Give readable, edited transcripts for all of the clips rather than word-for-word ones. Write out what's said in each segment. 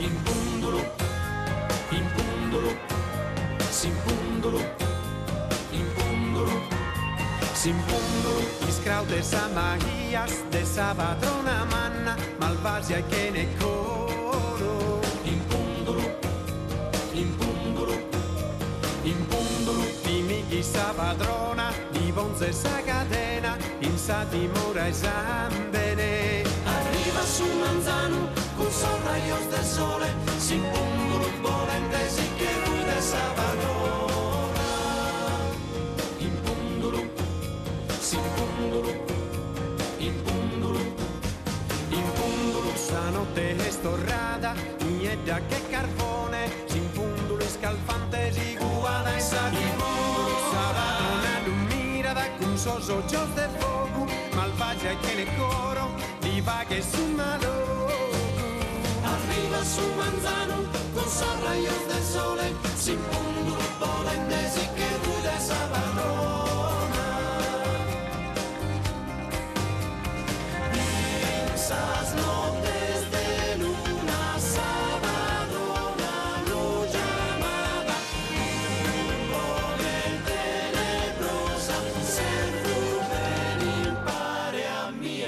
Impundulu, impundulu, simpundulu, impundulu, simpundulu. Iscraute sa magias de sa padrona manna, malvasia che ne coro. Impundulu, impundulu, impundulu. Dimighi sa padrona, di bonze sa catena, in sa dimora e sambene. Arriva su Manzano, con sol rayos del sole, simpundulu, volentesi che lui de sa padrona. Impundulu, simpundulu, impundulu, impundulu. Sa notte è storrada, niente che carbone, simpundulu scalfante si guada e sa dimora. Sa padrona lummirada, con sos ojos de fuoco, malvagia che ne coro, viva che su malo. Arriva su Manzano, con sol rayos del sole, simpundulu, volentesi che lui de sa padrona. Esas noches de luna, sa padrona lo llamaba, mujer tenebrosa, ser juvenil pare a mí.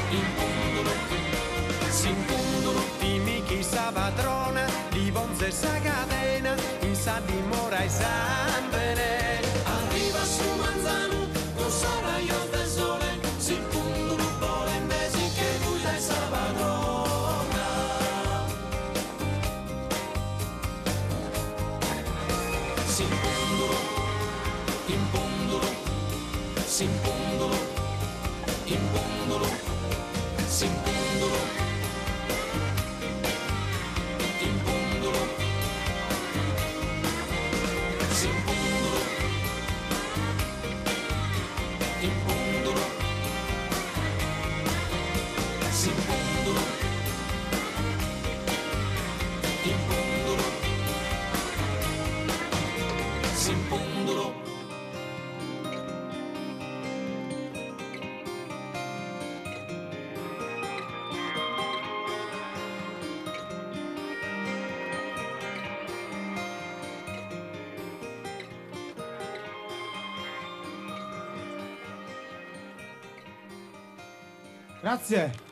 Impundulu, simpundulu, dimmi chi sa padrona, di bonze sa catena, in sa dimora e sambene. Arriva su Manzano, con sol rayos del sole, simpundulu, volentesi che lui de sa padrona. Simpundulu, impundulu, simpundulu, impundulu, simpundulu, impundulu, simpundulu, impundulu, simpundulu, impundulu, simpundulu. Grazie.